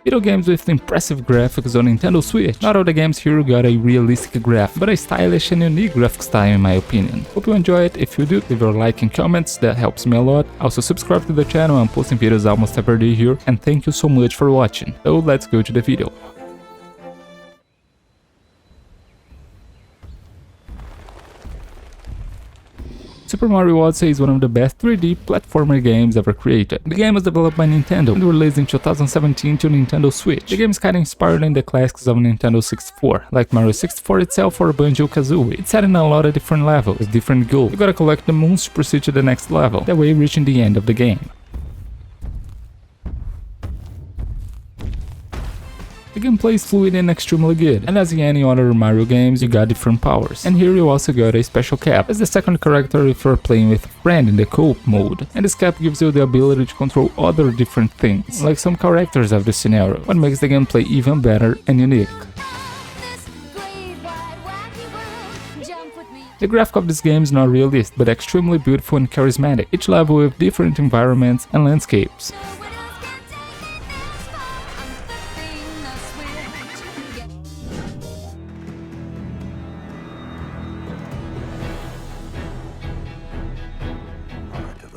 Video games with impressive graphics on Nintendo Switch. Not all the games here got a realistic graphic, but a stylish and unique graphic style in my opinion. Hope you enjoy it. If you do, leave your like and comments, that helps me a lot. Also subscribe to the channel, I'm posting videos almost every day here, and thank you so much for watching. So let's go to the video. Super Mario Odyssey is one of the best 3D platformer games ever created. The game was developed by Nintendo and released in 2017 to Nintendo Switch. The game is kinda inspired in the classics of Nintendo 64, like Mario 64 itself or Banjo-Kazooie. It's set in a lot of different levels, with different goals. You gotta collect the moons to proceed to the next level, that way reaching the end of the game. The gameplay is fluid and extremely good, and as in any other Mario games, you got different powers. And here you also got a special cap, as the second character if you're playing with a friend in the co-op mode. And this cap gives you the ability to control other different things, like some characters of the scenario, what makes the gameplay even better and unique. The graphic of this game is not realistic, but extremely beautiful and charismatic, each level with different environments and landscapes.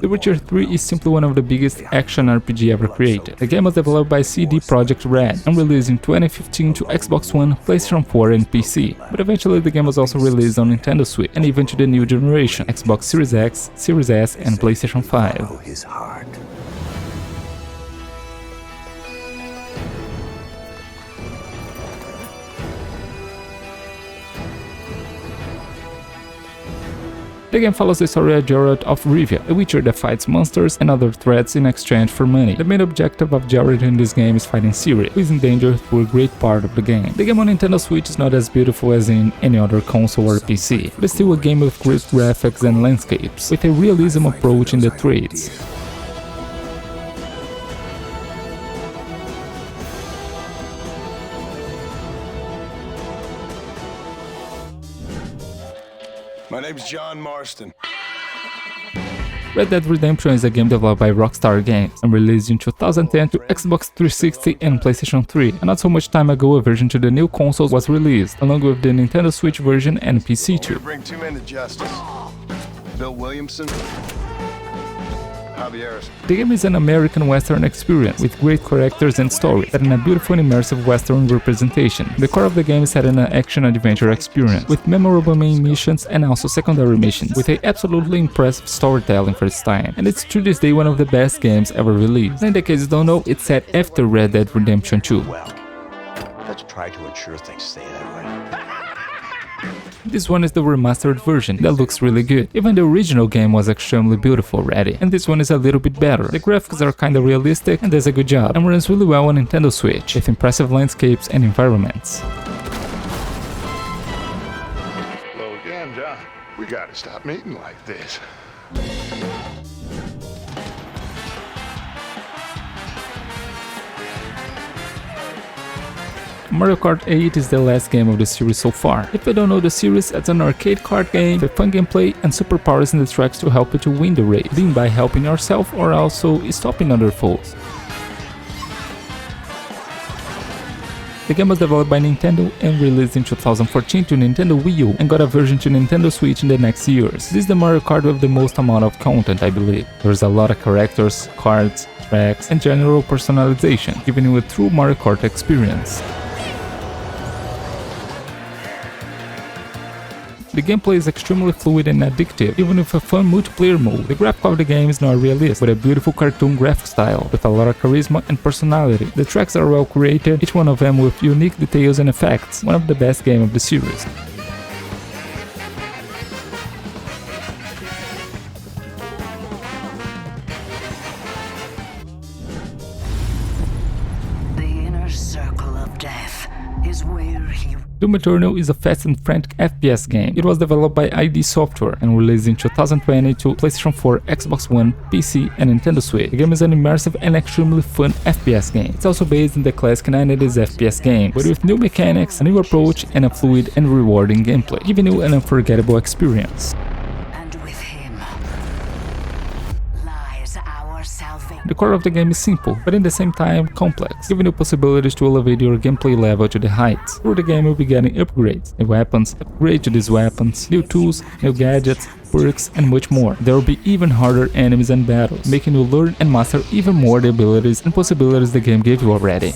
The Witcher 3 is simply one of the biggest action RPG ever created. The game was developed by CD Projekt Red and released in 2015 to Xbox One, PlayStation 4 and PC. But eventually the game was also released on Nintendo Switch and even to the new generation, Xbox Series X, Series S and PlayStation 5. The game follows the story of Geralt of Rivia, a witcher that fights monsters and other threats in exchange for money. The main objective of Geralt in this game is fighting Ciri, who is in danger through a great part of the game. The game on Nintendo Switch is not as beautiful as in any other console or PC, but it's still a game with great graphics and landscapes, with a realism approach in the trades. My name's John Marston. Red Dead Redemption is a game developed by Rockstar Games and released in 2010 to Xbox 360 and PlayStation 3, and not so much time ago a version to the new consoles was released, along with the Nintendo Switch version and PC too. Bring two men to justice. Bill Williamson, Javier Harrison. The game is an American Western experience, with great characters and story, set in a beautiful and immersive Western representation. The core of the game is set in an action-adventure experience, with memorable main missions and also secondary missions, with an absolutely impressive storytelling for its time, and it's to this day one of the best games ever released. And in the case you don't know, it's set after Red Dead Redemption 2. Well, let's try to ensure things stay that way. This one is the remastered version that looks really good. Even the original game was extremely beautiful already, and this one is a little bit better. The graphics are kinda realistic and does a good job, and runs really well on Nintendo Switch, with impressive landscapes and environments. Hello again, John. We gotta stop meeting like this. Mario Kart 8 is the last game of the series so far. If you don't know the series, it's an arcade kart game with fun gameplay and superpowers in the tracks to help you to win the race, being by helping yourself or also stopping other foes. The game was developed by Nintendo and released in 2014 to Nintendo Wii U and got a version to Nintendo Switch in the next years. This is the Mario Kart with the most amount of content, I believe. There's a lot of characters, cards, tracks and general personalization, giving you a true Mario Kart experience. The gameplay is extremely fluid and addictive, even with a fun multiplayer mode. The graphic of the game is not realistic, but a beautiful cartoon graphic style, with a lot of charisma and personality. The tracks are well created, each one of them with unique details and effects, one of the best games of the series. The inner circle of death is where he... Doom Eternal is a fast and frantic FPS game. It was developed by ID Software and released in 2020 to PlayStation 4, Xbox One, PC and Nintendo Switch. The game is an immersive and extremely fun FPS game. It's also based in the classic 90s FPS game, but with new mechanics, a new approach and a fluid and rewarding gameplay, giving you an unforgettable experience. And with him lies our salvation. The core of the game is simple, but at the same time complex, giving you possibilities to elevate your gameplay level to the heights. Through the game you'll be getting upgrades, new weapons, upgrade to these weapons, new tools, new gadgets, perks, and much more. There will be even harder enemies and battles, making you learn and master even more the abilities and possibilities the game gave you already.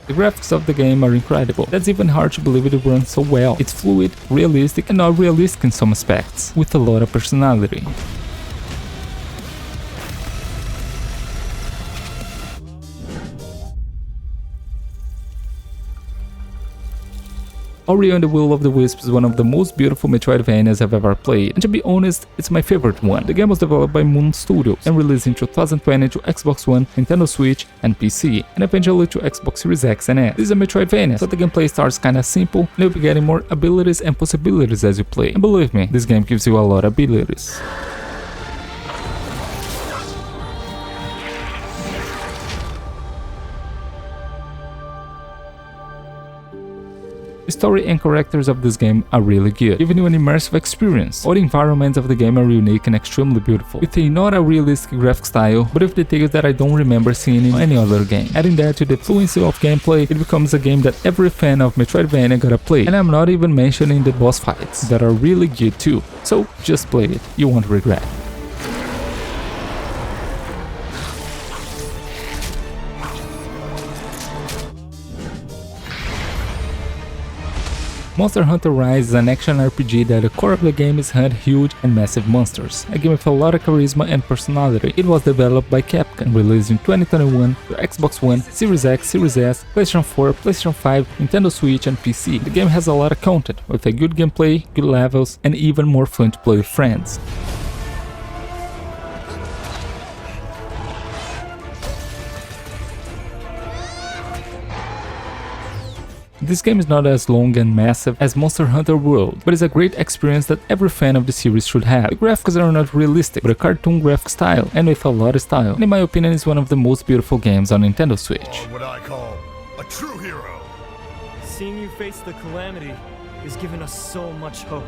The graphics of the game are incredible. That's even hard to believe it runs so well. It's fluid, realistic, and not realistic in some aspects, with a lot of personality. Ori and the Will of the Wisps is one of the most beautiful Metroidvanias I've ever played, and to be honest, it's my favorite one. The game was developed by Moon Studios and released in 2020 to Xbox One, Nintendo Switch, and PC, and eventually to Xbox Series X and S. This is a Metroidvania, so the gameplay starts kinda simple, and you'll be getting more abilities and possibilities as you play. And believe me, this game gives you a lot of abilities. The story and characters of this game are really good, giving you an immersive experience. All the environments of the game are unique and extremely beautiful, with a not a realistic graphic style, but with details that I don't remember seeing in any other game. Adding that to the fluency of gameplay, it becomes a game that every fan of Metroidvania gotta play, and I'm not even mentioning the boss fights, that are really good too. So just play it, you won't regret. Monster Hunter Rise is an action RPG that the core of the game is hunt huge and massive monsters, a game with a lot of charisma and personality. It was developed by Capcom, released in 2021 to Xbox One, Series X, Series S, PlayStation 4, PlayStation 5, Nintendo Switch and PC. The game has a lot of content, with a good gameplay, good levels, and even more fun to play with friends. This game is not as long and massive as Monster Hunter World, but is a great experience that every fan of the series should have. The graphics are not realistic, but a cartoon graphic style, and with a lot of style, and in my opinion is one of the most beautiful games on Nintendo Switch. What I call a true hero. Seeing you face the calamity is giving us so much hope.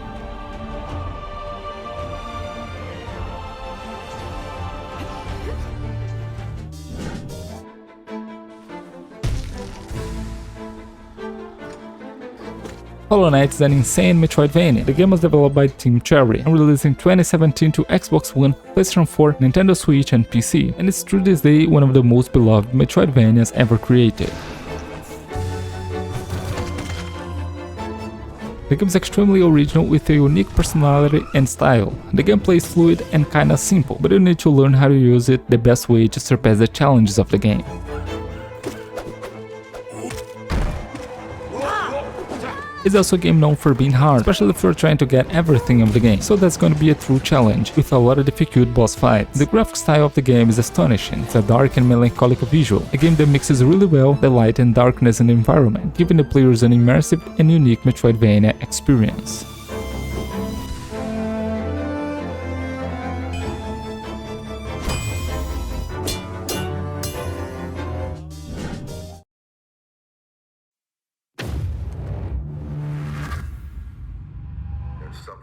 Hollow Knight is an insane Metroidvania. The game was developed by Team Cherry and released in 2017 to Xbox One, PlayStation 4, Nintendo Switch and PC, and is to this day one of the most beloved Metroidvanias ever created. The game is extremely original with a unique personality and style. The gameplay is fluid and kinda simple, but you need to learn how to use it the best way to surpass the challenges of the game. It's also a game known for being hard, especially if you're trying to get everything of the game, so that's going to be a true challenge, with a lot of difficult boss fights. The graphic style of the game is astonishing. It's a dark and melancholic visual, a game that mixes really well the light and darkness in the environment, giving the players an immersive and unique Metroidvania experience.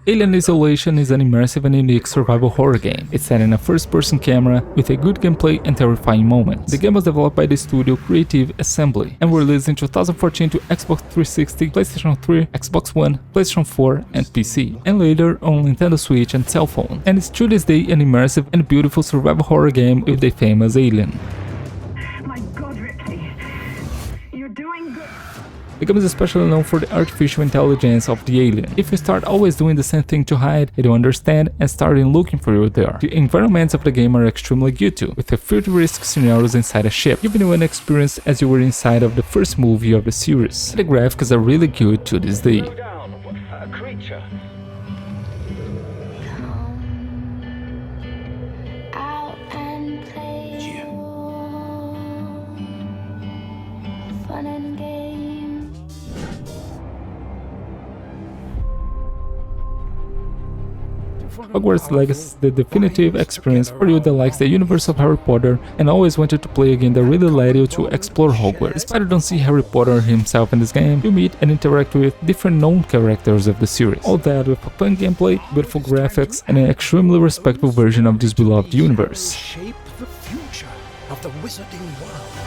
Alien Isolation is an immersive and unique survival horror game. It's set in a first-person camera with a good gameplay and terrifying moments. The game was developed by the studio Creative Assembly and released in 2014 to Xbox 360, PlayStation 3, Xbox One, PlayStation 4 and PC, and later on Nintendo Switch and cell phone. And it's to this day an immersive and beautiful survival horror game with the famous alien. My God, Ripley, you're doing good. The game is especially known for the artificial intelligence of the alien. If you start always doing the same thing to hide, it will understand and start looking for you there. The environments of the game are extremely good too, with the futuristic scenarios inside a ship, giving you an experience as you were inside of the first movie of the series. The graphics are really good to this day. Down, a creature. Out and play. Fun and games. Hogwarts Legacy is the definitive experience for you that likes the universe of Harry Potter and always wanted to play a game that really led you to explore Hogwarts. Despite you don't see Harry Potter himself in this game, you meet and interact with different known characters of the series. All that with a fun gameplay, beautiful graphics, and an extremely respectful version of this beloved universe. Shape the future of the wizarding world.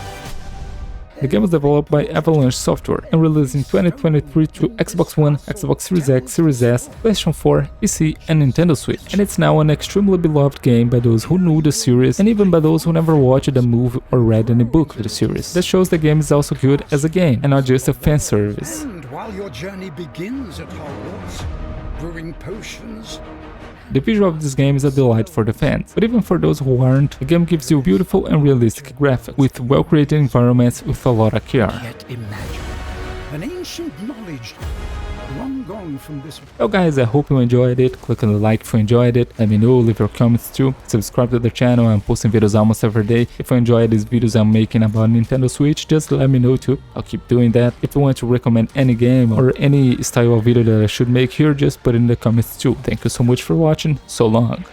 The game was developed by Avalanche Software and released in 2023 to Xbox One, Xbox Series X, Series S, PlayStation 4, PC, and Nintendo Switch. And it's now an extremely beloved game by those who knew the series and even by those who never watched a movie or read any book of the series. That shows the game is also good as a game and not just a fan service. And while your journey begins at Hogwarts, brewing potions. The visual of this game is a delight for the fans, but even for those who aren't, the game gives you beautiful and realistic graphics, with well-created environments with a lot of care. Yet imagine an ancient knowledge long gone from this. Well guys, I hope you enjoyed it. Click on the like if you enjoyed it, let me know, leave your comments too, subscribe to the channel. I'm posting videos almost every day. If you enjoy these videos I'm making about Nintendo Switch, just let me know too, I'll keep doing that. If you want to recommend any game or any style of video that I should make here, just put it in the comments too. Thank you so much for watching, so long.